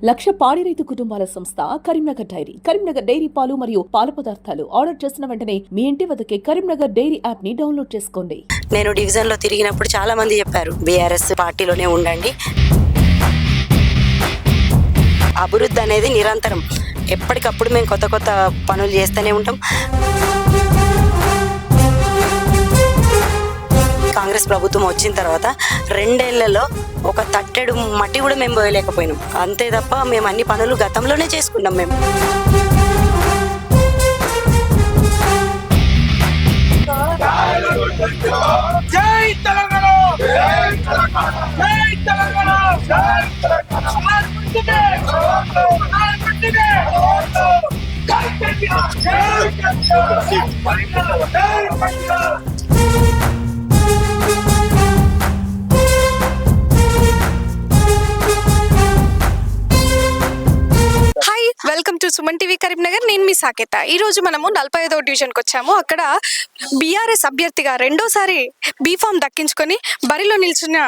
లక్ష పాడి రైతు కుటుంబాల సంస్థ కరీంనగర్ డైరీ. కరీంనగర్ డైరీ పాలు మరియు పాల పదార్థాలు ఆర్డర్ చేసిన వెంటనే మీ ఇంటి వద్దకే కరీంనగర్ డైరీ యాప్ ని డౌన్లోడ్ చేసుకోండి. నేను డివిజన్ లో తిరిగినప్పుడు చాలా మంది చెప్పారు, బీఆర్ఎస్ పార్టీలోనే ఉండండి, అభివృద్ధి అనేది నిరంతరం, ఎప్పటికప్పుడు మేము కొత్త కొత్త పనులు చేస్తూనే ఉంటాం. కాంగ్రెస్ ప్రభుత్వం వచ్చిన తర్వాత 2 ఏళ్లలో ఒక తట్టెడు మట్టి కూడా మేము పోయలేకపోయినాం. అంతే తప్ప మేము అన్ని పనులు గతంలోనే చేసుకున్నాం. మేము జై తెలంగాణ, జై తెలంగాణ, జై తెలంగాణ, జై Telangana, welcome to Suman TV Karimnagar. నేను మీ సాకేత. ఈ రోజు మనము 45వ డివిజన్కి వచ్చాము. అక్కడ బీఆర్ఎస్ అభ్యర్థిగా రెండోసారి బీఫామ్ దక్కించుకొని బరిలో నిల్చున్న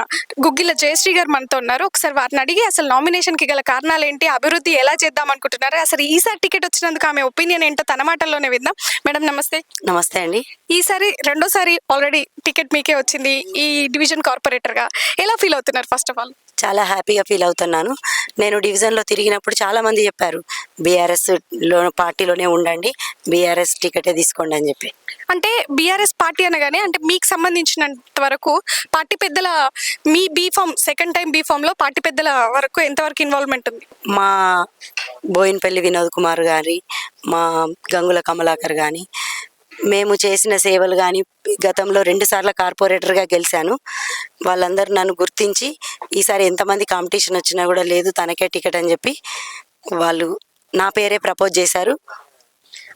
గుగ్గిల జయశ్రీ గారు మనతో ఉన్నారు. ఒకసారి వారిని అడిగి అసలు నామినేషన్కి గల కారణాలు ఏంటి, అభివృద్ధి ఎలా చేద్దాం అనుకుంటున్నారు, అసలు ఈసారి టికెట్ వచ్చినందుకు ఆమె ఒపీనియన్ ఏంటో తన మాటల్లోనే విద్దాం. మేడం నమస్తే. నమస్తే అండి. ఈసారి రెండోసారి ఆల్రెడీ టికెట్ మీకే వచ్చింది ఈ డివిజన్ కార్పొరేటర్గా. ఎలా ఫీల్ అవుతున్నారు? ఫస్ట్ ఆఫ్ ఆల్ చాలా హ్యాపీగా ఫీల్ అవుతున్నాను. నేను డివిజన్లో తిరిగినప్పుడు చాలా మంది చెప్పారు, బీఆర్ఎస్ పార్టీలోనే ఉండండి, బీఆర్ఎస్ టికెటే తీసుకోండి అని చెప్పి. అంటే బీఆర్ఎస్ పార్టీ అనగానే అంటే మీకు సంబంధించినంత వరకు పార్టీ పెద్దల మీ బీఫామ్ సెకండ్ టైం బీఫామ్లో పార్టీ పెద్దల వరకు ఎంతవరకు ఇన్వాల్వ్మెంట్ ఉంది? మా బోయినపల్లి వినోద్ కుమార్ గారి, మా గంగుల కమలాకర్ కానీ, మేము చేసిన సేవలు కానీ, గతంలో 2 సార్లు కార్పొరేటర్గా గెలిచాను. వాళ్ళందరూ నన్ను గుర్తించి ఈసారి ఎంతమంది కాంపిటీషన్ వచ్చినా కూడా లేదు తనకే టికెట్ అని చెప్పి వాళ్ళు నా పేరే ప్రపోజ్ చేశారు.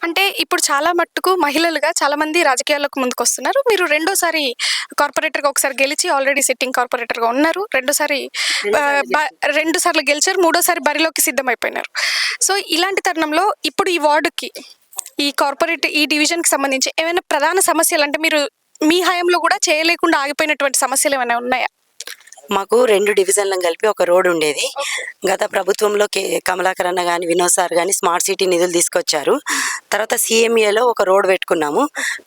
అంటే ఇప్పుడు చాలా మట్టుకు మహిళలుగా చాలా మంది రాజకీయాల్లోకి ముందుకు వస్తున్నారు. మీరు రెండోసారి కార్పొరేటర్గా ఒకసారి గెలిచి ఆల్రెడీ సిట్టింగ్ కార్పొరేటర్గా ఉన్నారు, రెండు సార్లు గెలిచారు, మూడోసారి బరిలోకి సిద్ధమైపోయినారు. సో ఇలాంటి తరుణంలో ఇప్పుడు ఈ వార్డుకి, ఈ కార్పొరేట్ ఈ డివిజన్కి సంబంధించి ఏమైనా ప్రధాన సమస్యలు, అంటే మీరు మీ హయాంలో కూడా చేయలేకుండా ఆగిపోయినటువంటి సమస్యలు ఏమైనా ఉన్నాయా? మాకు 2 డివిజన్లను కలిపి ఒక రోడ్ ఉండేది. గత ప్రభుత్వంలో కమలాకర్ అన్న కానీ, వినోద్ సార్ కానీ స్మార్ట్ సిటీ నిధులు తీసుకొచ్చారు. తర్వాత CMAలో ఒక రోడ్ పెట్టుకున్నాము.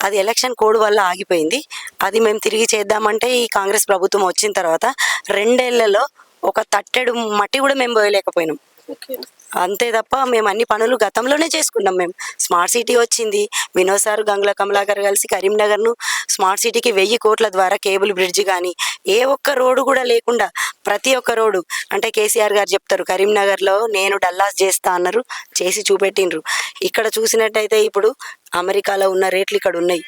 అది ఎలక్షన్ కోడ్ వల్ల ఆగిపోయింది. అది మేము తిరిగి చేద్దామంటే ఈ కాంగ్రెస్ ప్రభుత్వం వచ్చిన తర్వాత 2 ఏళ్లలో ఒక తట్టెడు మట్టి కూడా మేము పోయలేకపోయినాం. అంతే తప్ప మేము అన్ని పనులు గతంలోనే చేసుకున్నాం. మేము స్మార్ట్ సిటీ వచ్చింది, వినోద్ సార్ గంగుల కమలాకర్ కలిసి కరీంనగర్ను స్మార్ట్ సిటీకి 1000 కోట్ల ద్వారా కేబుల్ బ్రిడ్జ్ కానీ, ఏ ఒక్క రోడ్డు కూడా లేకుండా ప్రతి ఒక్క రోడ్డు, అంటే కేసీఆర్ గారు చెప్తారు కరీంనగర్లో నేను డల్లాస్ చేస్తా అన్నారు, చేసి చూపెట్టిండ్రు. ఇక్కడ చూసినట్టయితే ఇప్పుడు అమెరికాలో ఉన్న రేట్లు ఇక్కడ ఉన్నాయి.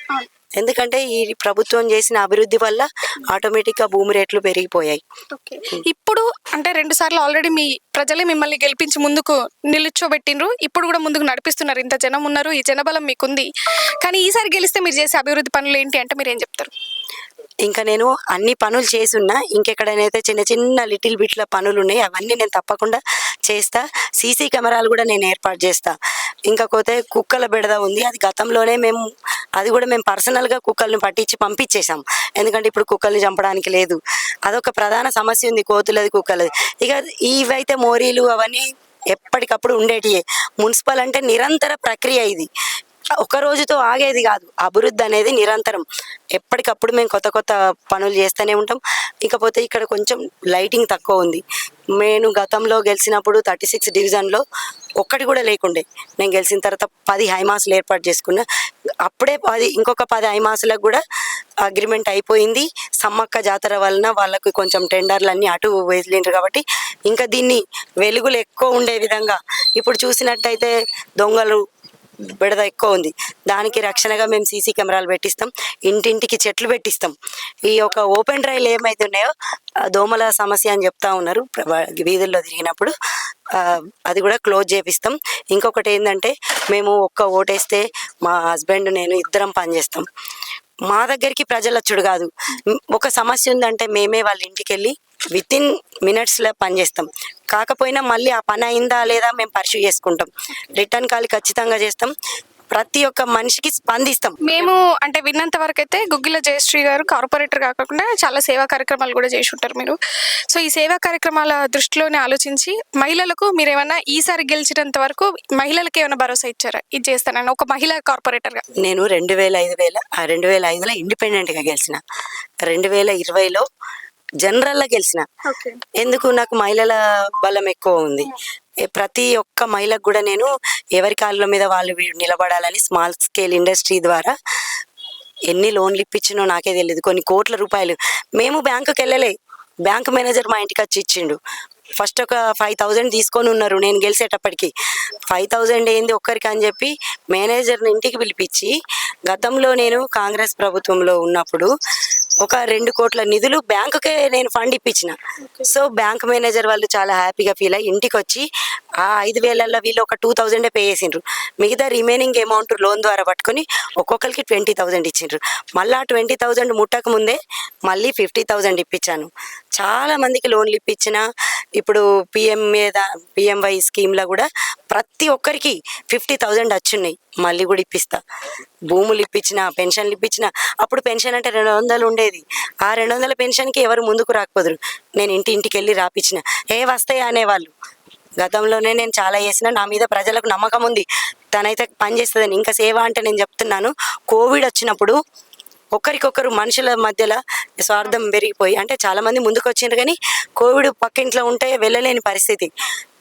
ఎందుకంటే ఈ ప్రభుత్వం చేసిన అభివృద్ధి వల్ల ఆటోమేటిక్గా భూమి రేట్లు పెరిగిపోయాయి. ఇప్పుడు అంటే 2 సార్లు ఆల్రెడీ మీ ప్రజలే మిమ్మల్ని గెలిపించి ముందుకు నిలుచోబెట్టిండ్రు, ఇప్పుడు కూడా ముందుకు నడిపిస్తున్నారు. ఇంత జనం ఉన్నారు, ఈ జనబలం మీకుంది. కానీ ఈసారి గెలిస్తే మీరు చేసే అభివృద్ధి పనులు ఏంటి అంటే మీరు ఏం చెప్తారు? ఇంకా నేను అన్ని పనులు చేసున్నా, ఇంకెక్కడనైతే చిన్న చిన్న లిటిల్ బిట్ల పనులు ఉన్నాయి అవన్నీ నేను తప్పకుండా చేస్తా. CC కెమెరాలు కూడా నేను ఏర్పాటు చేస్తా. ఇంకపోతే కుక్కల బెడద ఉంది, అది గతంలోనే అది కూడా మేము పర్సనల్గా కుక్కల్ని పట్టించి పంపించేసాం. ఎందుకంటే ఇప్పుడు కుక్కల్ని చంపడానికి లేదు, అదొక ప్రధాన సమస్య ఉంది, కోతులది కుక్కలది. ఇక ఇవైతే మోరీలు అవన్నీ ఎప్పటికప్పుడు ఉండేటివే. మున్సిపల్ అంటే నిరంతర ప్రక్రియ, ఇది ఒక రోజుతో ఆగేది కాదు. అభివృద్ధి అనేది నిరంతరం, ఎప్పటికప్పుడు మేము కొత్త కొత్త పనులు చేస్తూనే ఉంటాం. ఇకపోతే ఇక్కడ కొంచెం లైటింగ్ తక్కువ ఉంది. నేను గతంలో గెలిచినప్పుడు 36 డివిజన్లో ఒక్కటి కూడా లేకుండే. నేను గెలిచిన తర్వాత 10 హైమాసులు ఏర్పాటు చేసుకున్నా. అప్పుడే ఇంకొక 10 హైమాసులకు కూడా అగ్రిమెంట్ అయిపోయింది. సమ్మక్క జాతర వలన వాళ్ళకు కొంచెం టెండర్లు అన్నీ అటు వెళ్ళిండ్రు కాబట్టి ఇంకా దీన్ని వెలుగులు ఎక్కువ ఉండే విధంగా, ఇప్పుడు చూసినట్టయితే దొంగలు బెడద ఎక్కువ ఉంది, దానికి రక్షణగా మేము CC కెమెరాలు పెట్టిస్తాం, ఇంటింటికి చెట్లు పెట్టిస్తాం. ఈ యొక్క ఓపెన్ డ్రైవ్లు ఏమైతే ఉన్నాయో దోమల సమస్య అని చెప్తా ఉన్నారు వీధుల్లో తిరిగినప్పుడు, అది కూడా క్లోజ్ చేపిస్తాం. ఇంకొకటి ఏంటంటే, మేము ఒక్క ఓటేస్తే మా హస్బెండ్ నేను ఇద్దరం పనిచేస్తాం. మా దగ్గరికి ప్రజలు వచ్చుడు కాదు, ఒక సమస్య ఉందంటే మేమే వాళ్ళ ఇంటికి వెళ్ళి వితిన్ మినిట్స్లో పనిచేస్తాం. కాకపోయినా మళ్ళీ ఆ పని అయిందా లేదా మేము పర్సూ చేసుకుంటాం. రిటర్న్ కాల్ ఖచ్చితంగా చేస్తాం. ప్రతి ఒక్క మనిషికి స్పందిస్తాం. మేము అంటే విన్నంత వరకు అయితే గుగ్గిల జయశ్రీ గారు కార్పొరేటర్ కాకుండా చాలా సేవా కార్యక్రమాలు కూడా చేసి ఉంటారు మీరు. సో ఈ సేవా కార్యక్రమాల దృష్టిలోనే ఆలోచించి మహిళలకు మీరు ఏమైనా ఈసారి గెలిచినంత వరకు మహిళలకు ఏమైనా భరోసా ఇచ్చారా, ఇది చేస్తానని ఒక మహిళా కార్పొరేటర్గా? నేను 2005లో ఇండిపెండెంట్గా గెలిచిన, 2020లో జనరల్గా గెలిచిన. ఎందుకు, నాకు మహిళల బలం ఎక్కువ ఉంది. ప్రతి ఒక్క మహిళకు కూడా నేను ఎవరి కాళ్ళ మీద వాళ్ళు నిలబడాలని స్మాల్ స్కేల్ ఇండస్ట్రీ ద్వారా ఎన్ని లోన్లు ఇప్పించినో నాకే తెలియదు. కొన్ని కోట్ల రూపాయలు. మేము బ్యాంకుకి వెళ్ళలే, బ్యాంక్ మేనేజర్ మా ఇంటికి వచ్చి ఇచ్చిండు. ఫస్ట్ ఒక 5,000 తీసుకొని ఉన్నారు నేను గెలిచేటప్పటికి. 5,000 ఏంది ఒక్కరికి అని చెప్పి మేనేజర్ని ఇంటికి పిలిపించి, గతంలో నేను కాంగ్రెస్ ప్రభుత్వంలో ఉన్నప్పుడు ఒక 2 కోట్ల నిధులు బ్యాంకుకే నేను ఫండ్ ఇప్పించిన. సో బ్యాంక్ మేనేజర్ వాళ్ళు చాలా హ్యాపీగా ఫీల్ అయ్యి ఇంటికి వచ్చి ఆ 5,000లో వీళ్ళు ఒక 2,000 పే చేసిండ్రు. మిగతా రిమైనింగ్ అమౌంట్ లోన్ ద్వారా పట్టుకొని ఒక్కొక్కరికి 20,000 ఇచ్చిండ్రు. మళ్ళీ 20,000 ముట్టక ముందే మళ్ళీ 50,000 ఇప్పించాను. చాలా మందికి లోన్లు ఇప్పించిన. ఇప్పుడు పిఎంవై స్కీమ్లో కూడా ప్రతి ఒక్కరికి 50,000 వచ్చున్నాయి. మళ్ళీ కూడా ఇప్పిస్తా. భూములు ఇప్పించిన, పెన్షన్లు ఇప్పించిన. అప్పుడు పెన్షన్ అంటే 200 ఉండేది. ఆ 200 పెన్షన్కి ఎవరు ముందుకు రాకపోదురు. నేను ఇంటికి వెళ్ళి రాపించిన. వస్తాయి అనేవాళ్ళు. గతంలోనే నేను చాలా చేసిన. నా మీద ప్రజలకు నమ్మకం ఉంది, తనైతే పనిచేస్తుందని. ఇంకా సేవ అంటే నేను చెప్తున్నాను, కోవిడ్ వచ్చినప్పుడు ఒకరికొకరు మనుషుల మధ్యలో స్వార్థం పెరిగిపోయి, అంటే చాలామంది ముందుకు వచ్చిండ్రు కానీ కోవిడ్ పక్కింట్లో ఉంటే వెళ్ళలేని పరిస్థితి.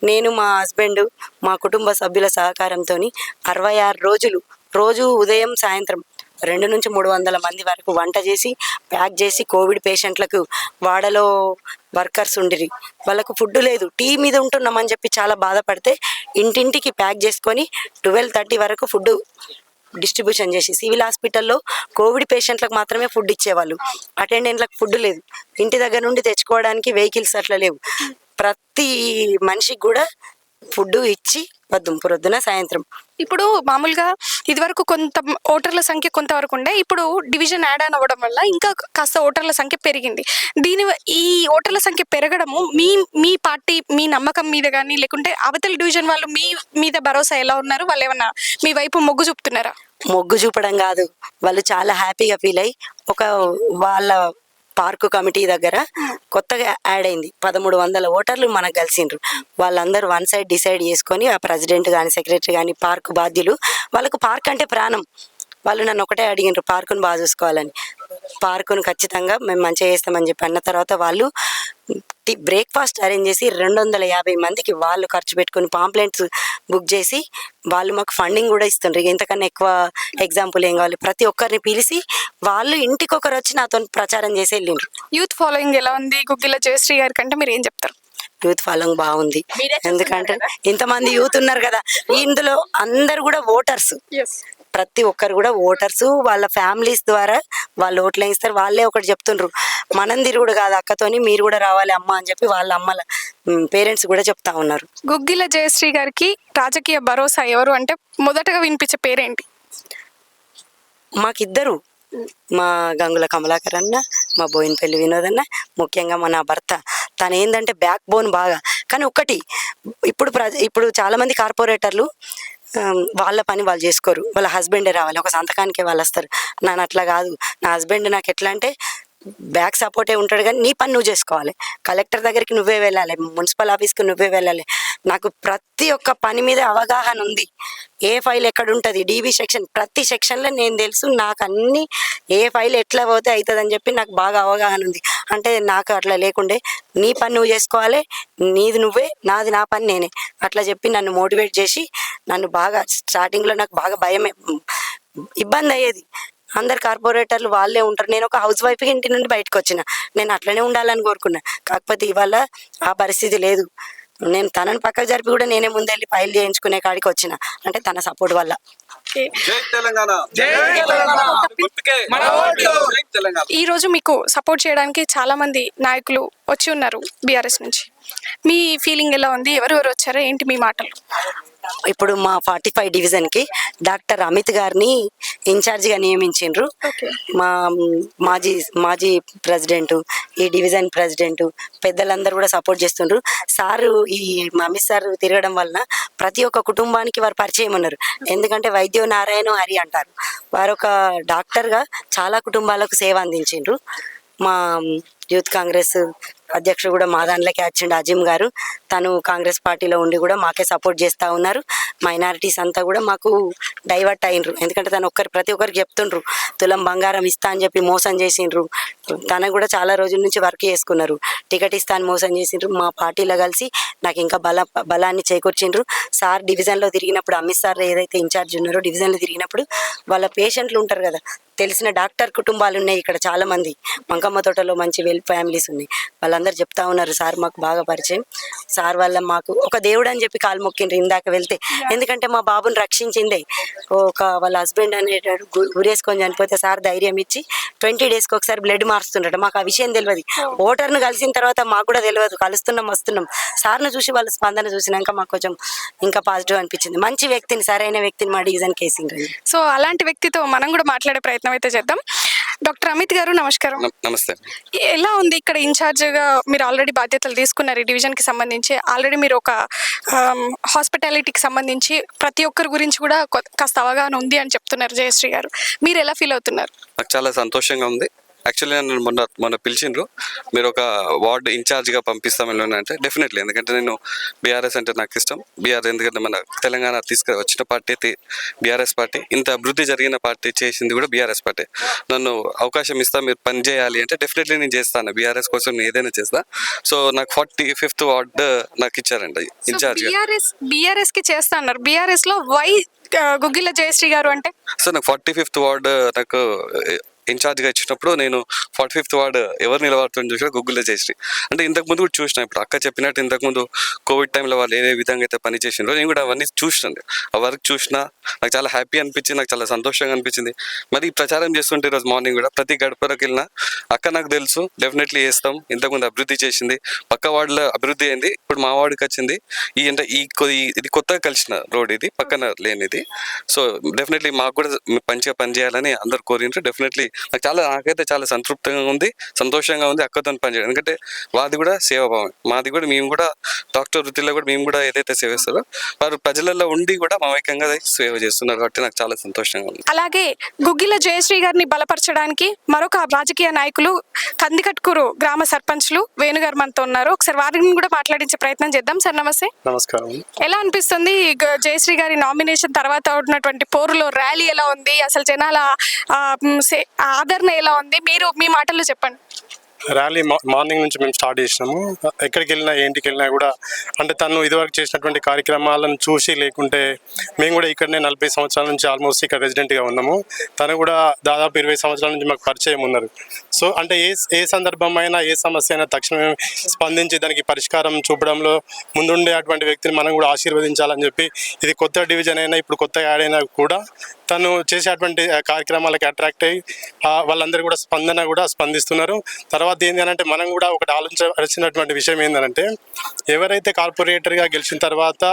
నేను, మా హస్బెండ్, మా కుటుంబ సభ్యుల సహకారంతో 66 రోజులు రోజు ఉదయం సాయంత్రం 200 నుంచి 300 మంది వరకు వంట చేసి ప్యాక్ చేసి కోవిడ్ పేషెంట్లకు, వాడలో వర్కర్స్ ఉండిరి, వాళ్ళకు ఫుడ్ లేదు, టీ మీద ఉంటున్నామని చెప్పి చాలా బాధపడితే ఇంటింటికి ప్యాక్ చేసుకొని 12:30 వరకు ఫుడ్ డిస్ట్రిబ్యూషన్ చేసి, సివిల్ హాస్పిటల్లో కోవిడ్ పేషెంట్లకు మాత్రమే ఫుడ్ ఇచ్చేవాళ్ళు. అటెండెంట్లకు ఫుడ్ లేదు. ఇంటి దగ్గర నుండి తెచ్చుకోవడానికి వెహికల్స్ అట్లా లేవు. ప్రతి మనిషికి కూడా ఫుడ్ ఇచ్చి పొద్దున సాయంత్రం. ఇప్పుడు మామూలుగా ఇదివరకు కొంత ఓటర్ల సంఖ్య కొంతవరకు ఉండే, ఇప్పుడు డివిజన్ యాడ్ ఆన్ అవ్వడం వల్ల ఇంకా కాస్త ఓటర్ల సంఖ్య పెరిగింది. ఈ ఓటర్ల సంఖ్య పెరగడము మీ పార్టీ మీ నమ్మకం మీద కానీ, లేకుంటే అవతల డివిజన్ వాళ్ళు మీ మీద భరోసా ఎలా ఉన్నారు? వాళ్ళు ఏమన్నా మీ వైపు మొగ్గు చూపుతున్నారా? మొగ్గు చూపడం కాదు, వాళ్ళు చాలా హ్యాపీగా ఫీల్ అయ్యి వాళ్ళ పార్కు కమిటీ దగ్గర కొత్తగా యాడ్ అయింది 1300 ఓటర్లు మనకు కలిసిండ్రు. వాళ్ళందరూ వన్ సైడ్ డిసైడ్ చేసుకొని, ఆ ప్రెసిడెంట్ కానీ సెక్రటరీ కానీ పార్కు బాధ్యులు, వాళ్ళకు పార్క్ అంటే ప్రాణం. వాళ్ళు నన్ను ఒకటే అడిగినారు, పార్కును బాగా చూసుకోవాలని. పార్కును ఖచ్చితంగా మేము మంచిగా చేస్తామని చెప్పి అన్న తర్వాత వాళ్ళు బ్రేక్ఫాస్ట్ అరేంజ్ చేసి 250 మందికి వాళ్ళు ఖర్చు పెట్టుకుని పాంప్లెట్స్ బుక్ చేసి వాళ్ళు మాకు ఫండింగ్ కూడా ఇస్తుండ్రు. ఇంతకన్నా ఎక్కువ ఎగ్జాంపుల్ ఏం కావాలి? ప్రతి ఒక్కరిని పిలిచి వాళ్ళు ఇంటికొకరు వచ్చి నాతో ప్రచారం చేసి వెళ్ళిండ్రు. యూత్ ఫాలోయింగ్ ఎలా ఉంది గుగ్గిల జయశ్రీ గారి కంటే? మీరు ఏం చెప్తారు? యూత్ ఫాలోయింగ్ బాగుంది. ఎందుకంటే ఇంతమంది యూత్ ఉన్నారు కదా, ఇందులో అందరు కూడా ఓటర్స్. ప్రతి ఒక్కరు కూడా ఓటర్స్, వాళ్ళ ఫ్యామిలీస్ ద్వారా వాళ్ళు ఓట్లు వేయిస్తారు. వాళ్ళే ఒకటి చెప్తుండ్రు, మనం తిరుగుడు కాదు అక్కతోని, మీరు కూడా రావాలి అమ్మ అని చెప్పి వాళ్ళ అమ్మల పేరెంట్స్ కూడా చెప్తా ఉన్నారు. గుగ్గిల జయశ్రీ గారికి రాజకీయ భరోసా ఎవరు అంటే మొదటగా వినిపించే పేరేంటి? మాకిద్దరు, మా గంగుల కమలాకర్ అన్న, మా బోయినపల్లి వినోద్ అన్న, ముఖ్యంగా మా నా భర్త. తను ఏంటంటే బ్యాక్ బోన్ బాగా. కానీ ఒక్కటి, ఇప్పుడు చాలామంది కార్పొరేటర్లు వాళ్ళ పని వాళ్ళు చేసుకోరు, వాళ్ళ హస్బెండే రావాలి, ఒక సంతకానికే వాళ్ళు వస్తారు. నన్ను అట్లా కాదు. నా హస్బెండ్ నాకు ఎట్లా అంటే బ్యాక్ సపోర్టే ఉంటాడు, కానీ నీ పని నువ్వు చేసుకోవాలి. కలెక్టర్ దగ్గరికి నువ్వే వెళ్ళాలి, మున్సిపల్ ఆఫీస్కి నువ్వే వెళ్ళాలి. నాకు ప్రతి ఒక్క పని మీద అవగాహన ఉంది. ఏ ఫైల్ ఎక్కడ ఉంటుంది, డీబీ సెక్షన్, ప్రతి సెక్షన్లో నేను తెలుసు. నాకు అన్ని ఏ ఫైల్ ఎట్లా పోతే అవుతుంది అని చెప్పి నాకు బాగా అవగాహన ఉంది. అంటే నాకు అట్లా లేకుండే, నీ పని నువ్వు చేసుకోవాలి, నీది నువ్వే, నాది నా పని నేనే, అట్లా చెప్పి నన్ను మోటివేట్ చేసి, నన్ను బాగా స్టార్టింగ్లో నాకు బాగా భయమే, ఇబ్బంది అయ్యేది. అందరు కార్పొరేటర్లు వాళ్ళే ఉంటారు. నేను ఒక హౌస్ వైఫ్కి ఇంటి నుండి బయటకు వచ్చిన, నేను అట్లనే ఉండాలని కోరుకున్నా. కాకపోతే ఇవాళ ఆ పరిస్థితి లేదు. నేను తనని పక్కకు జరిపి కూడా నేనే ముందెళ్ళి ఫైల్ చేయించుకునే కాడికి వచ్చిన, అంటే తన సపోర్ట్ వల్ల. ఈ రోజు మీకు సపోర్ట్ చేయడానికి చాలా మంది నాయకులు వచ్చి ఉన్నారు బీఆర్ఎస్ నుంచి. మీ ఫీలింగ్ ఎలా ఉంది? ఎవరెవరు వచ్చారో ఏంటి మీ మాటలు? ఇప్పుడు మా 45 డివిజన్కి డాక్టర్ అమిత్ గారిని ఇన్ఛార్జిగా నియమించిండ్రు. మా మాజీ మాజీ ప్రెసిడెంట్, ఈ డివిజన్ ప్రెసిడెంట్ పెద్దలందరూ కూడా సపోర్ట్ చేస్తుండ్రు. సారు ఈ అమిత్ సార్ తిరగడం వలన ప్రతి ఒక్క కుటుంబానికి వారు పరిచయం ఉన్నారు. ఎందుకంటే వైద్యో నారాయణ హరి అంటారు. వారు ఒక డాక్టర్గా చాలా కుటుంబాలకు సేవ అందించిండ్రు. మా యూత్ కాంగ్రెస్ అధ్యక్షుడు కూడా మా దాంట్లోకి వచ్చిండు అజీమ్ గారు. తను కాంగ్రెస్ పార్టీలో ఉండి కూడా మాకే సపోర్ట్ చేస్తూ ఉన్నారు. మైనారిటీస్ అంతా కూడా మాకు డైవర్ట్ అయినరు. ఎందుకంటే తను ప్రతి ఒక్కరికి చెప్తుండ్రు తులం బంగారం ఇస్తా అని చెప్పి మోసం చేసిండ్రు. తనకు కూడా చాలా రోజుల నుంచి వర్క్ చేసుకున్నారు. టికెట్ ఇస్తా అని మోసం చేసిండ్రు. మా పార్టీలో కలిసి నాకు ఇంకా బలాన్ని చేకూర్చిండ్రు. సార్ డివిజన్లో తిరిగినప్పుడు, అమిత్ సార్ ఏదైతే ఇన్ఛార్జ్ ఉన్నారో డివిజన్లో తిరిగినప్పుడు వాళ్ళ పేషెంట్లు ఉంటారు కదా, తెలిసిన డాక్టర్ కుటుంబాలు ఉన్నాయి ఇక్కడ చాలా మంది. మంకమ్మ తోటలో మంచి వెల్ ఫ్యామిలీస్ ఉన్నాయి. వాళ్ళందరూ చెప్తా ఉన్నారు సార్ మాకు బాగా పరిచయం. సార్ వల్ల మాకు ఒక దేవుడు అని చెప్పి కాలు మొక్కిండ్రు ఇందాక వెళ్తే. ఎందుకంటే మా బాబుని రక్షించిందే వాళ్ళ హస్బెండ్ అనేటాడు గురేసుకొని చనిపోతే సార్ ధైర్యం ఇచ్చి 20 డేస్కి ఒకసారి బ్లడ్ మారుస్తుండట. మాకు ఆ విషయం తెలియదు. ఓటర్ను కలిసిన తర్వాత మాకు కూడా తెలియదు. కలుస్తున్నాం వస్తున్నాం. సార్ను చూసి వాళ్ళ స్పందన చూసినాక మాకు కొంచెం ఇంకా పాజిటివ్ అనిపించింది. మంచి వ్యక్తిని, సరైన వ్యక్తిని మా డివిజన్ కేసిండ్రు. సో అలాంటి వ్యక్తితో మనం కూడా మాట్లాడే ప్రయత్నం అయితే చేద్దాం. డాక్టర్ అమిత్ గారు నమస్కారం. నమస్తే. ఎలా ఉంది ఇక్కడ ఇన్ఛార్జ్గా మీరు ఆల్రెడీ బాధ్యతలు తీసుకున్నారు ఈ డివిజన్కి సంబంధించి? ఆల్రెడీ మీరు ఒక హాస్పిటాలిటీకి సంబంధించి ప్రతి ఒక్కరి గురించి కూడా కాస్త అవగాహన ఉంది అని చెప్తున్నారు జయశ్రీ గారు. మీరు ఎలా ఫీల్ అవుతున్నారు? నాకు చాలా సంతోషంగా ఉంది. యాక్చువల్లీ నన్ను మొన్న పిలిచిండ్రు, మీరు ఒక వార్డ్ ఇన్ఛార్జ్గా పంపిస్తామని అంటే డెఫినెట్లీ. ఎందుకంటే నేను బీఆర్ఎస్ అంటే నాకు ఇష్టం. ఎందుకంటే మన తెలంగాణ వచ్చిన పార్టీ బీఆర్ఎస్ పార్టీ. ఇంత అభివృద్ధి జరిగిన పార్టీ చేసింది కూడా బీఆర్ఎస్ పార్టీ. నన్ను అవకాశం ఇస్తా, మీరు పని చేయాలి అంటే డెఫినెట్లీ నేను చేస్తాను. బీఆర్ఎస్ కోసం నేను ఏదైనా చేస్తా. సో నాకు 45th వార్డ్ నాకు ఇచ్చారండి ఇన్ఛార్జ్గా. బీఆర్ఎస్కి చేస్తా అన్నారు. బీఆర్ఎస్లో వై గుగ్గిళ్ళ జయశ్రీ గారు అంటే? సో నాకు 45th వార్డ్ నాకు ఇన్ఛార్జ్గా ఇచ్చినప్పుడు నేను 45th వార్డ్ ఎవరు నిలబడుతుందని చూసినా గుగ్గిళ్ళ జయశ్రీ. అంటే ఇంతకుముందు కూడా చూసినా, ఇప్పుడు అక్క చెప్పినట్టు ఇంతకుముందు కోవిడ్ టైంలో వాళ్ళు ఏ విధంగా అయితే పని చేసిండ్రో నేను కూడా అవన్నీ చూసినాను. ఆ వర్క్ చూసినా నాకు చాలా హ్యాపీ అనిపించింది, నాకు చాలా సంతోషంగా అనిపించింది. మరి ప్రచారం చేస్తుంటే ఈరోజు మార్నింగ్ కూడా ప్రతి గడపరకు వెళ్ళినా అక్క నాకు తెలుసు డెఫినెట్లీ చేస్తాం, ఇంతకుముందు అభివృద్ధి చేసింది, పక్క వార్డులో అభివృద్ధి అయింది, ఇప్పుడు మా వార్డుకి వచ్చింది. ఇది కొత్తగా కలిసిన రోడ్, ఇది పక్కన లేనిది. సో డెఫినెట్లీ మాకు కూడా మంచిగా పనిచేయాలని అందరు కోరిండ్రు. డెఫినెట్లీ నాకైతే చాలా సంతృప్తంగా ఉంది, సంతోషంగా ఉంది అక్కతో పనిచేయడం. ఎందుకంటే వాది కూడా సేవాభావం, మాది కూడా. మేము కూడా డాక్టర్ వృత్తిలో కూడా మేము కూడా ఏదైతే సేవిస్తారో వారు ప్రజలలో ఉండి కూడా మమైక్యంగా సేవ చేస్తున్నారు. కాబట్టి నాకు చాలా సంతోషంగా ఉంది. అలాగే గుగ్గిళ్ళ జయశ్రీ గారిని బలపరచడానికి మరొక రాజకీయ నాయకులు కందికట్కూరు గ్రామ సర్పంచ్లు వేణుగారు మనతో ఉన్నారు. ఒకసారి వారిని కూడా మాట్లాడించే ప్రయత్నం చేద్దాం. సార్ నమస్తే. నమస్కారం. ఎలా అనిపిస్తుంది జయశ్రీ గారి నామినేషన్ తర్వాత ఉన్నటువంటి పోరులో ర్యాలీ ఎలా ఉంది? అసలు జనాల ఆదరణ ఎలా ఉంది? మీరు మీ మాటల్లో చెప్పండి. ర్యాలీ మార్నింగ్ నుంచి మేము స్టార్ట్ చేసినాము. ఎక్కడికి వెళ్ళినా ఏంటికి వెళ్ళినా కూడా అంటే తను ఇదివరకు చేసినటువంటి కార్యక్రమాలను చూసి, లేకుంటే మేము కూడా ఇక్కడనే 40 సంవత్సరాల నుంచి ఆల్మోస్ట్ ఇక్కడ రెసిడెంట్గా ఉన్నాము. తను కూడా దాదాపు 20 సంవత్సరాల నుంచి మాకు పరిచయం ఉన్నారు. సో అంటే ఏ సందర్భమైనా ఏ సమస్య అయినా తక్షణమే స్పందించి దానికి పరిష్కారం చూపడంలో ముందుండే అటువంటి వ్యక్తిని మనం కూడా ఆశీర్వదించాలని చెప్పి, ఇది కొత్త డివిజన్ అయినా ఇప్పుడు కొత్తగా యాడ్ అయినా కూడా తను చేసేటువంటి కార్యక్రమాలకు అట్రాక్ట్ అయ్యి వాళ్ళందరూ కూడా స్పందిస్తున్నారు. తర్వాత ఏంటి అంటే మనం కూడా ఒకటి ఆలోచించాల్సినటువంటి విషయం ఏంటంటే, ఎవరైతే కార్పొరేటర్గా గెలిచిన తర్వాత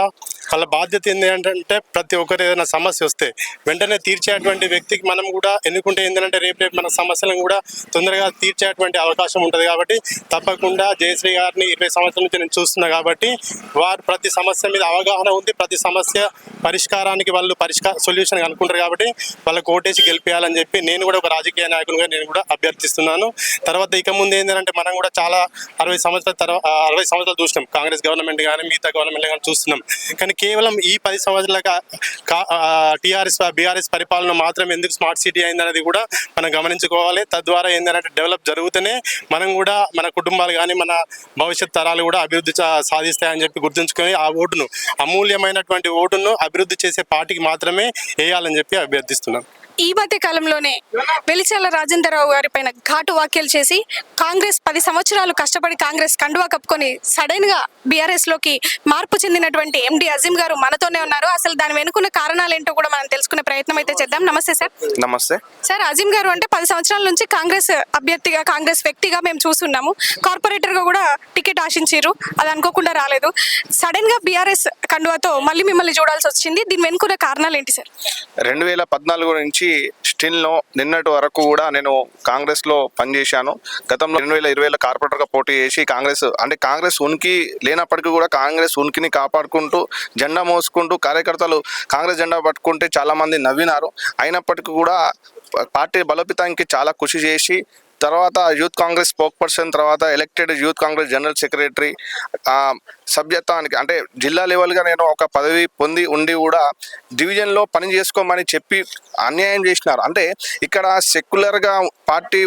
వాళ్ళ బాధ్యత ఏంటంటే ప్రతి ఒక్కరు ఏదైనా సమస్య వస్తే వెంటనే తీర్చేటువంటి వ్యక్తికి మనం కూడా ఎన్నుకుంటే ఏంటంటే రేపు మన సమస్యలను కూడా తొందరగా తీర్చేటువంటి అవకాశం ఉంటుంది. కాబట్టి తప్పకుండా జయశ్రీ గారిని 20 సంవత్సరాల నుంచి నేను చూస్తున్నా కాబట్టి వారు ప్రతి సమస్య మీద అవగాహన ఉంది. ప్రతి సమస్య పరిష్కారానికి వాళ్ళు సొల్యూషన్ అనుకుంటారు. కాబట్టి వాళ్ళకి ఓటేసి గెలిపేయాలని చెప్పి నేను కూడా ఒక రాజకీయ నాయకునిగా నేను కూడా అభ్యర్థిస్తున్నాను. తర్వాత ఇక ముందు ఏంటంటే మనం కూడా చాలా 60 సంవత్సరాలు చూసినాం, కాంగ్రెస్ గవర్నమెంట్ కానీ మిగతా గవర్నమెంట్ కానీ చూస్తున్నాం. కానీ కేవలం ఈ 10 సంవత్సరాలుగా బీఆర్ఎస్ పరిపాలన మాత్రం ఎందుకు స్మార్ట్ సిటీ అయిందనేది కూడా మనం గమనించుకోవాలి. తద్వారా ఏంటంటే డెవలప్ జరుగుతూనే మనం కూడా మన కుటుంబాలు కానీ మన భవిష్యత్ తరాలు కూడా అభివృద్ధి సాధిస్తాయని చెప్పి గుర్తుంచుకొని ఆ ఓటును, అమూల్యమైనటువంటి ఓటును అభివృద్ధి చేసే పార్టీకి మాత్రమే వేయాలని చెప్పి అభ్యర్థిస్తున్నాను. ఈ మధ్య కాలంలోనే వెలిచాల రాజేంద్రరావు గారి పైన ఘాటు వ్యాఖ్యలు చేసి కాంగ్రెస్ 10 సంవత్సరాలు కష్టపడి కాంగ్రెస్ కండువా కప్పుకొని సడన్ గా బీఆర్ఎస్ లోకి మార్పు చెందినటువంటి ఎండి అజీం గారు మనతోనే ఉన్నారు. అసలు దాని వెనుకున్న కారణాలు ఏంటో కూడా మనం తెలుసుకునే ప్రయత్నం అయితే చేద్దాం. నమస్తే సార్. నమస్తే. సార్, అజీం గారు అంటే 10 సంవత్సరాల నుంచి కాంగ్రెస్ అభ్యర్థిగా, కాంగ్రెస్ వ్యక్తిగా మేము చూస్తున్నాము. కార్పొరేటర్ గా కూడా టికెట్ ఆశించారు, అది అనుకోకుండా రాలేదు. సడన్ గా బీఆర్ఎస్ కండువాతో మళ్ళీ మిమ్మల్ని చూడాల్సి వచ్చింది. దీని వెనుకున్న కారణాలు ఏంటి సార్? 2014 నుంచి స్టిల్ నిన్నటి వరకు కూడా నేను కాంగ్రెస్ లో పనిచేశాను. గతంలో 2020లో కార్పొరేటర్గా పోటీ చేసి కాంగ్రెస్ ఉనికి లేనప్పటికీ కూడా కాంగ్రెస్ ఉనికిని కాపాడుకుంటూ జెండా మోసుకుంటూ కార్యకర్తలు కాంగ్రెస్ జెండా పట్టుకుంటే చాలా మంది నవ్వినారు. అయినప్పటికీ కూడా పార్టీ బలోపేతానికి చాలా కృషి చేసి తర్వాత యూత్ కాంగ్రెస్ స్పోక్ పర్సన్, తర్వాత elected youth Congress general secretary సభ్యత్వానికి అంటే జిల్లా లెవెల్గా నేను ఒక పదవి పొంది ఉండి కూడా డివిజన్లో పని చేసుకోమని చెప్పి అన్యాయం చేసినారు. అంటే ఇక్కడ సెక్యులర్గా పార్టీ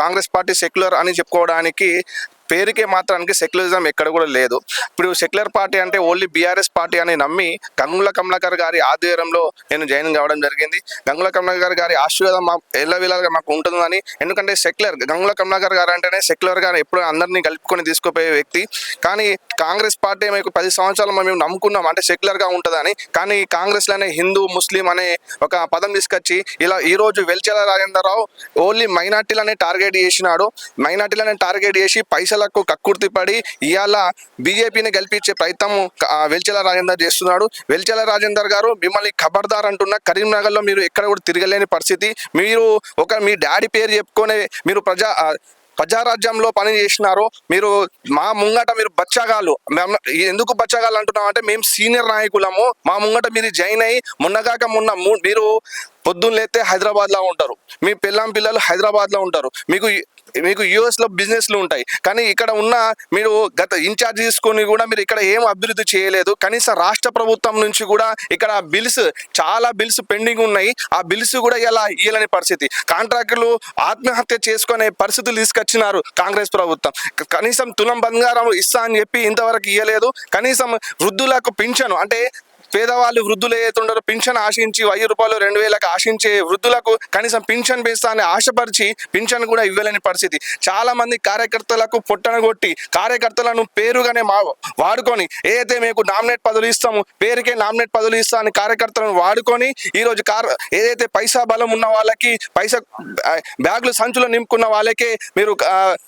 కాంగ్రెస్ పార్టీ సెక్యులర్ అని చెప్పుకోవడానికి పేరుకే మాత్రానికి సెక్యులరిజం ఎక్కడ కూడా లేదు. ఇప్పుడు సెక్యులర్ పార్టీ అంటే ఓన్లీ బీఆర్ఎస్ పార్టీ అని నమ్మి గంగుల కమలాకర్ గారి ఆధ్వర్యంలో నేను జాయిన్ కావడం జరిగింది. గంగుల కమలాకర్ గారి ఆశీర్వాదం ఎల్లవేళగా మాకు ఉంటుందని, ఎందుకంటే గంగుల కమలాకర్ గారు అంటేనే సెక్యులర్ గారు ఎప్పుడు అందరినీ కలుపుకొని తీసుకుపోయే వ్యక్తి. కానీ కాంగ్రెస్ పార్టీ మీకు 10 సంవత్సరాలు మేము నమ్ముకున్నాం అంటే సెక్యులర్గా ఉంటుందని. కానీ కాంగ్రెస్లోనే హిందూ ముస్లిం అనే ఒక పదం తీసుకొచ్చి ఇలా ఈరోజు వెలిచాల రాజేంద్రరావు ఓన్లీ మైనార్టీలనే టార్గెట్ చేసినాడు. మైనార్టీలనే టార్గెట్ చేసి పైసలకు కక్కుర్తి పడి ఇవాళ బీజేపీని గెలిపించే ప్రయత్నం వెలిచాల రాజేందర్ చేస్తున్నాడు. వెలిచాల రాజేందర్ గారు మిమ్మల్ని ఖబర్దార్ అంటున్న, కరీంనగర్లో మీరు ఎక్కడ కూడా తిరగలేని పరిస్థితి. మీరు మీ డాడీ పేరు చెప్పుకొని మీరు ప్రజారాజ్యంలో పని చేసినారు. మీరు మా ముంగట మీరు బచ్చగాళ్ళు. ఎందుకు బచ్చగాళ్ళు అంటున్నాం అంటే మేము సీనియర్ నాయకులము. మా ముంగట మీరు జాయిన్ అయ్యి మొన్న మీరు పొద్దున్న లేస్తే హైదరాబాద్లో ఉంటారు, మీ పిల్లలు హైదరాబాద్లో ఉంటారు, మీకు యుఎస్లో బిజినెస్లు ఉంటాయి. కానీ ఇక్కడ ఉన్న మీరు గత ఇన్ఛార్జ్ తీసుకొని కూడా మీరు ఇక్కడ ఏం అభివృద్ధి చేయలేదు. కనీసం రాష్ట్ర ప్రభుత్వం నుంచి కూడా ఇక్కడ చాలా బిల్స్ పెండింగ్ ఉన్నాయి. ఆ బిల్స్ కూడా ఇలా ఇయ్యలేని పరిస్థితి. కాంట్రాక్టులు ఆత్మహత్య చేసుకునే పరిస్థితులు తీసుకొచ్చినారు కాంగ్రెస్ ప్రభుత్వం. కనీసం తులం బంగారం ఇస్తా అని చెప్పి ఇంతవరకు ఇయ్యలేదు. కనీసం వృద్ధులకు పింఛను అంటే పేదవాళ్ళు వృద్ధులు ఏదైతే ఉన్నారో పింఛన్ ఆశించి 1000 రూపాయలు 2000 ఆశించే వృద్ధులకు కనీసం పింఛన్ పెంచుతా అని ఆశపరిచి పింఛన్ కూడా ఇవ్వలేని పరిస్థితి. చాలా మంది కార్యకర్తలకు పొట్టన కొట్టి కార్యకర్తలను పేరుగానే వాడుకొని ఏదైతే మీకు నామినేట్ పదవులు ఇస్తాము, పేరుకే నామినేట్ పదవులు ఇస్తా అని కార్యకర్తలను వాడుకొని ఈరోజు ఏదైతే పైసా బలం ఉన్న వాళ్ళకి బ్యాగులు సంచులు నింపుకున్న వాళ్ళకే మీరు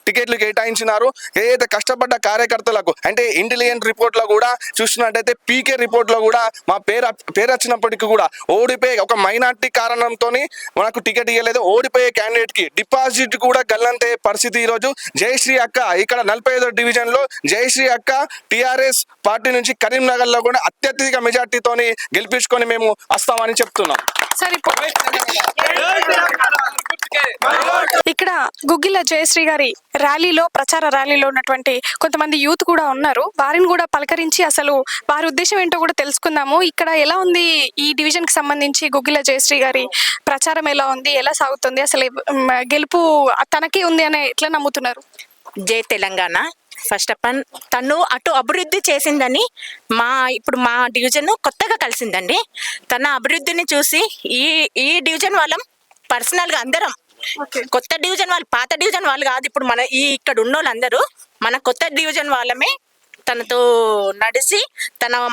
టికెట్లు కేటాయించినారు. ఏదైతే కష్టపడ్డ కార్యకర్తలకు అంటే ఇంటెలిజెంట్ రిపోర్ట్లో కూడా చూసినట్టయితే పీకే రిపోర్ట్లో కూడా మా పేరు వచ్చినప్పటికీ కూడా ఓడిపోయే ఒక మైనార్టీ కారణంతో మనకు టికెట్ ఇవ్వలేదు. ఓడిపోయే క్యాండిడేట్ కి డిపాజిట్ కూడా గల్లంతే పరిస్థితి. ఈరోజు జయశ్రీ అక్క ఇక్కడ 45వ డివిజన్ లో జయశ్రీ అక్క టిఆర్ఎస్ పార్టీ నుంచి కరీంనగర్ లో కూడా అత్యధిక మెజార్టీతోని గెలిపించుకొని మేము వస్తామని చెప్తున్నాం. ఇక్కడ గుగ్గిల జయశ్రీ గారి ప్రచార ర్యాలీలో ఉన్నటువంటి కొంతమంది యూత్ కూడా ఉన్నారు. వారిని కూడా పలకరించి అసలు వారి ఉద్దేశం ఏంటో కూడా తెలుసుకుందాము. ఇక్కడ ఎలా ఉంది ఈ డివిజన్ కి సంబంధించి గుగ్గిల జయశ్రీ గారి ప్రచారం ఎలా ఉంది, ఎలా సాగుతుంది, అసలు గెలుపు తనకే ఉంది అని ఎట్లా నమ్ముతున్నారు? జై తెలంగాణ. ఫస్ట్ ఆఫ్ ఆల్ తను అటు అభివృద్ధి చేసిందని ఇప్పుడు మా డివిజన్ కొత్తగా కలిసిందండి. తన అభివృద్ధిని చూసి ఈ డివిజన్ వాళ్ళం పర్సనల్గా అందరం కొత్త డివిజన్ వాళ్ళు, పాత డివిజన్ వాళ్ళు కాదు, ఇప్పుడు మన ఇక్కడ ఉన్న వాళ్ళందరూ మన కొత్త డివిజన్ వాళ్ళమే తనతో నడిచి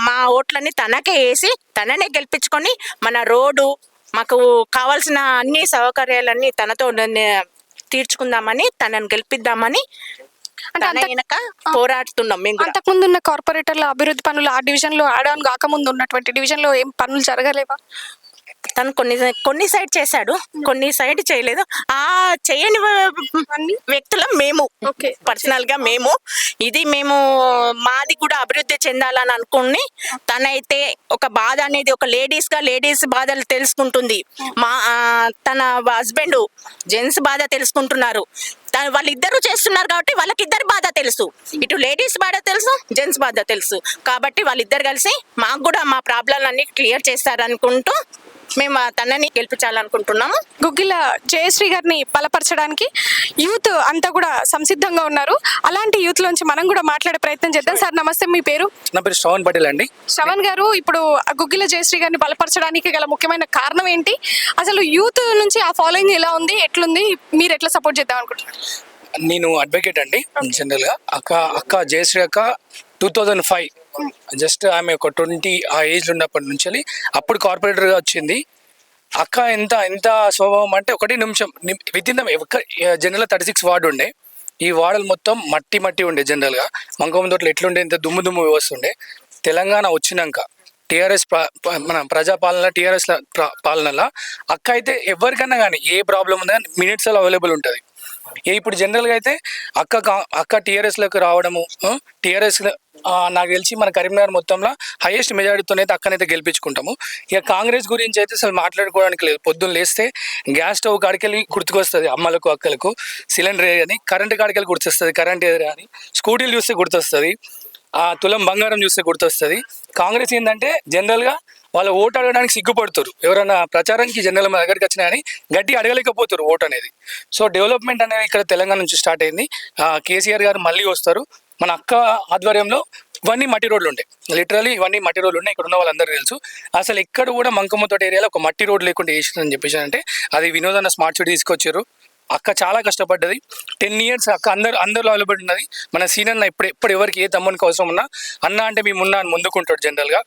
మా ఓట్లని తనకే వేసి తననే గెలిపించుకొని మన రోడ్డు మాకు కావాల్సిన అన్ని సౌకర్యాలన్నీ తనతో తీర్చుకుందామని, తనని గెలిపిద్దామని పోరాడుతున్నాం. మేము అంతకుముందు ఉన్న కార్పొరేటర్ల అభివృద్ధి పనులు ఆ డివిజన్ లో యాడ్ ఆన్ కాకముందు ఉన్నటువంటి డివిజన్ లో ఏం పనులు జరగలేవా? తను కొన్ని సైడ్ చేశాడు, కొన్ని సైడ్ చేయలేదు. ఆ చేయని వ్యక్తులం మేము, పర్సనల్ గా మేము మాది కూడా అభివృద్ధి చెందాలని అనుకుని, తనైతే ఒక బాధ అనేది ఒక లేడీస్ బాధలు తెలుసుకుంటుంది. తన హస్బెండ్ జెంట్స్ బాధ తెలుసుకుంటున్నారు. వాళ్ళిద్దరూ చేస్తున్నారు కాబట్టి వాళ్ళకిద్దరు బాధ తెలుసు. ఇటు లేడీస్ బాధ తెలుసు, జెంట్స్ బాధ తెలుసు. కాబట్టి వాళ్ళిద్దరు కలిసి మాకు కూడా మా ప్రాబ్లం అన్ని క్లియర్ చేస్తారనుకుంటూ మేము తనని గెలిపించాలనుకుంటున్నాము. గుగ్గిల జయశ్రీ గారిని బలపరచడానికి యూత్ అంతా కూడా సంసిద్ధంగా ఉన్నారు. అలాంటి యూత్ లోంచి మనం కూడా మాట్లాడే ప్రయత్నం చేద్దాం. సార్ నమస్తే, మీ పేరు? నా పేరు శ్రవణ్ పటేల్ అండి. శ్రవణ్ గారు, ఇప్పుడు గుగ్గిల జయశ్రీ గారిని బలపరచడానికి గల ముఖ్యమైన కారణం ఏంటి? అసలు యూత్ నుంచి ఆ ఫాలోయింగ్ ఎలా ఉంది, ఎట్లుంది, మీరు ఎట్లా సపోర్ట్ చేద్దాం అనుకుంటున్నారు? నేను అడ్వకేట్ అండి. జనరల్గా అక్క జయశ్రీ అక్క 2005 జస్ట్ ఆమె ఒక 20 ఆ ఏజ్లో ఉన్నప్పటి నుంచి అప్పుడు కార్పొరేటర్గా వచ్చింది. అక్క ఎంత స్వభావం అంటే ఒకటి నిమిషం విత్ ఇన్ జనరల్గా 36 వార్డు ఉండే. ఈ వార్డులు మొత్తం మట్టి ఉండే. జనరల్గా మంగమ్మ తోటలు ఎట్లుండే, ఇంత దుమ్ము వ్యవస్తుండే. తెలంగాణ వచ్చినాక టీఆర్ఎస్ మన ప్రజాపాలన టీఆర్ఎస్ పాలనలో అక్క అయితే ఎవరికన్నా కానీ ఏ ప్రాబ్లం ఉందా మినిట్స్లో అవైలబుల్ ఉంటుంది. ఇప్పుడు జనరల్గా అయితే అక్క టీఆర్ఎస్లోకి రావడము, టీఆర్ఎస్ నాకు తెలిసి మన కరీంనగర్ మొత్తంలో హైయెస్ట్ మెజారిటీతో అయితే అక్కనైతే గెలిపించుకుంటాము. ఇక కాంగ్రెస్ గురించి అయితే అసలు మాట్లాడుకోవడానికి లేదు. పొద్దున్న లేస్తే గ్యాస్ స్టవ్ కాడికెళ్ళి గుర్తుకొస్తుంది అమ్మలకు అక్కలకు, సిలిండర్ అని, కరెంటు కాడికెళ్ళి గుర్తొస్తుంది కరెంట్ ఏది అని, స్కూటీలు చూస్తే గుర్తొస్తుంది, తులం బంగారం చూస్తే గుర్తొస్తుంది. కాంగ్రెస్ ఏంటంటే జనరల్గా వాళ్ళు ఓటు అడగడానికి సిగ్గుపడుతారు. ఎవరైనా ప్రచారానికి జనరల్ మా దగ్గరికి వచ్చినా కానీ గట్టి అడగలేకపోతారు ఓటు అనేది. సో డెవలప్మెంట్ అనేది ఇక్కడ తెలంగాణ నుంచి స్టార్ట్ అయింది. కేసీఆర్ గారు మళ్ళీ వస్తారు. మన అక్క ఆధ్వర్యంలో ఇవన్నీ మట్టి రోడ్లు ఉంటాయి. లిటరలీ ఇవన్నీ మట్టి రోడ్లు ఉన్నాయి. ఇక్కడ ఉన్న వాళ్ళందరూ తెలుసు. అసలు ఎక్కడ కూడా మంకమ్మతోట ఏరియాలో ఒక మట్టి రోడ్ లేకుండా వేసిందని చెప్పేసి అంటే అది వినోదన్న స్మార్ట్ సిటీ తీసుకొచ్చారు. అక్క చాలా కష్టపడ్డది. 10 years అక్క అందరిలో అవైలబుల్ ఉన్నది. మన సీనియర్ ఇప్పుడు ఎవరికి ఏ తమ్మునికి అవసరం ఉన్నా అన్న అంటే మేము ఉన్నా అని ముందుకుంటాడు. జనరల్గా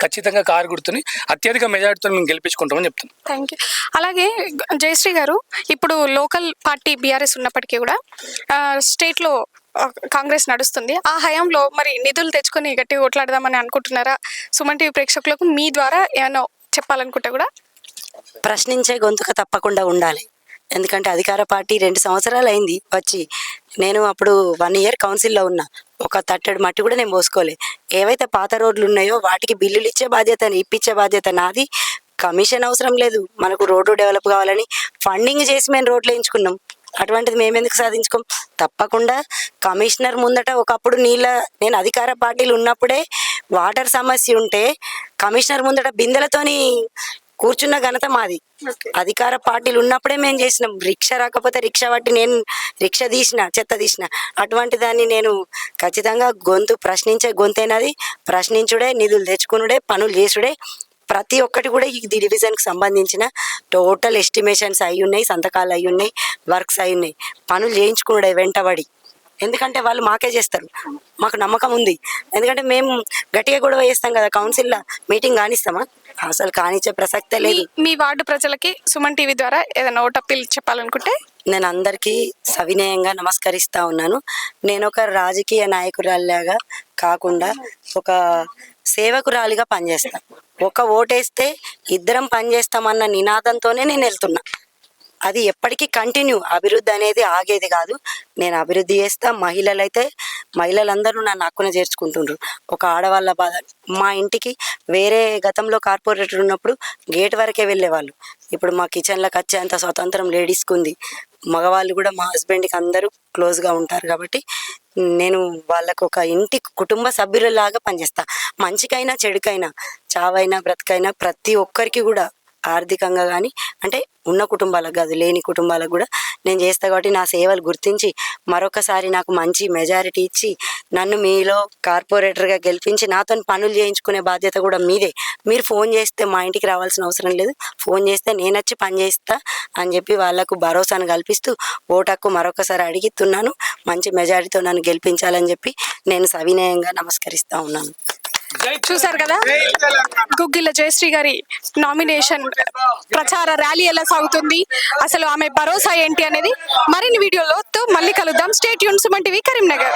ఖచ్చితంగా కారు గుర్తుని అత్యధిక మెజార్టీతో మేము గెలిపించుకుంటామని చెప్తున్నాం. Thank you. అలాగే జయశ్రీ గారు, ఇప్పుడు లోకల్ పార్టీ బీఆర్ఎస్ ఉన్నప్పటికీ కూడా స్టేట్లో కాంగ్రెస్ నడుస్తుంది. ఆ హయాంలో మరి నిధులు తెచ్చుకొని గట్టిగా కొట్లాడదామని అనుకుంటున్నారా? సుమన్ టీవీ ప్రేక్షకులకు మీ ద్వారా ఏమైనా చెప్పాలనుకుంటే కూడా. ప్రశ్నించే గొంతుక తప్పకుండా ఉండాలి. ఎందుకంటే అధికార పార్టీ 2 సంవత్సరాలు అయింది వచ్చి. నేను అప్పుడు 1 year కౌన్సిల్లో ఉన్నా. ఒక తట్టెడు మట్టి కూడా నేను పోసుకోలే. ఏవైతే పాత రోడ్లు ఉన్నాయో వాటికి బిల్లులు ఇచ్చే బాధ్యత, ఇప్పించే బాధ్యత నాది. కమిషన్ అవసరం లేదు. మనకు రోడ్డు డెవలప్ కావాలని ఫండింగ్ చేసి మేము రోడ్లు వేయించుకున్నాం. అటువంటిది మేమెందుకు సాధించుకోం? తప్పకుండా కమిషనర్ ముందట ఒకప్పుడు నేను అధికార పార్టీలు ఉన్నప్పుడే వాటర్ సమస్య ఉంటే కమిషనర్ ముందట బిందెలతోని కూర్చున్న ఘనత మాది. అధికార పార్టీలు ఉన్నప్పుడే మేము చేసినాం. రిక్షా రాకపోతే రిక్షా పట్టి నేను రిక్షా చెత్త తీసిన. అటువంటి దాన్ని నేను ఖచ్చితంగా ప్రశ్నించే గొంతైనది. ప్రశ్నించుడే, నిధులు తెచ్చుకునుడే, పనులు చేసుడే. ప్రతి ఒక్కటి కూడా ఈ డివిజన్కి సంబంధించిన టోటల్ ఎస్టిమేషన్స్ అయి ఉన్నాయి, సంతకాలు అయి ఉన్నాయి, వర్క్స్ అయి ఉన్నాయి. పనులు చేయించుకునుడే వెంటబడి. ఎందుకంటే వాళ్ళు మాకే చేస్తారు, మాకు నమ్మకం ఉంది. ఎందుకంటే మేము గట్టిగా గొడవ చేస్తాం కదా, కౌన్సిల్లో మీటింగ్ కానిస్తామా? అసలు కానిచ్చే ప్రసక్తే లేదు. మీ వార్డు ప్రజలకి సుమన్ టీవీ ద్వారా ఏదైనా ఓట్ అప్పీల్ చెప్పాలనుకుంటే? నేను అందరికీ సవినయంగా నమస్కరిస్తా ఉన్నాను. నేను ఒక రాజకీయ నాయకురాలిలాగా కాకుండా ఒక సేవకురాలిగా పనిచేస్తా. ఒక ఓటేస్తే ఇద్దరం పనిచేస్తామన్న నినాదంతోనే నేను వెళ్తున్నా. అది ఎప్పటికీ కంటిన్యూ. అభివృద్ధి అనేది ఆగేది కాదు. నేను అభివృద్ధి చేస్తా. మహిళలందరూ నన్ను హక్కున చేర్చుకుంటుండ్రు. ఒక ఆడవాళ్ళ బాధ. మా ఇంటికి వేరే గతంలో కార్పొరేటర్ ఉన్నప్పుడు గేట్ వరకే వెళ్ళేవాళ్ళు. ఇప్పుడు మా కిచెన్లోకి వచ్చేంత స్వతంత్రం లేడీస్కి ఉంది. మగవాళ్ళు కూడా మా హస్బెండ్కి అందరూ క్లోజ్గా ఉంటారు కాబట్టి నేను వాళ్ళకు ఒక ఇంటి కుటుంబ సభ్యులలాగా పనిచేస్తా. మంచికైనా చెడుకైనా, చావైనా బ్రతకైనా ప్రతి ఒక్కరికి కూడా ఆర్థికంగా కానీ, అంటే ఉన్న కుటుంబాలకు కాదు, లేని కుటుంబాలకు కూడా నేను చేస్తా. కాబట్టి నా సేవలు గుర్తించి మరొకసారి నాకు మంచి మెజారిటీ ఇచ్చి నన్ను మీలో కార్పొరేటర్గా గెలిపించి నాతో పనులు చేయించుకునే బాధ్యత కూడా మీదే. మీరు ఫోన్ చేస్తే మా ఇంటికి రావాల్సిన అవసరం లేదు. ఫోన్ చేస్తే నేను వచ్చి పని చేస్తా అని చెప్పి వాళ్ళకు భరోసాను కల్పిస్తూ ఓటక్కు మరొకసారి అడుగుతున్నాను. మంచి మెజారిటీతో నన్ను గెలిపించాలని చెప్పి నేను సవినయంగా నమస్కరిస్తా ఉన్నాను. చూసారు కదా గుగ్గిల జయశ్రీ గారి నామినేషన్ ప్రచార ర్యాలీ ఎలా సాగుతుంది, అసలు ఆమె భరోసా ఏంటి అనేది మరిన్ని వీడియోలతో మళ్ళీ కలుద్దాం. Stay tune, Suman TV Karimnagar.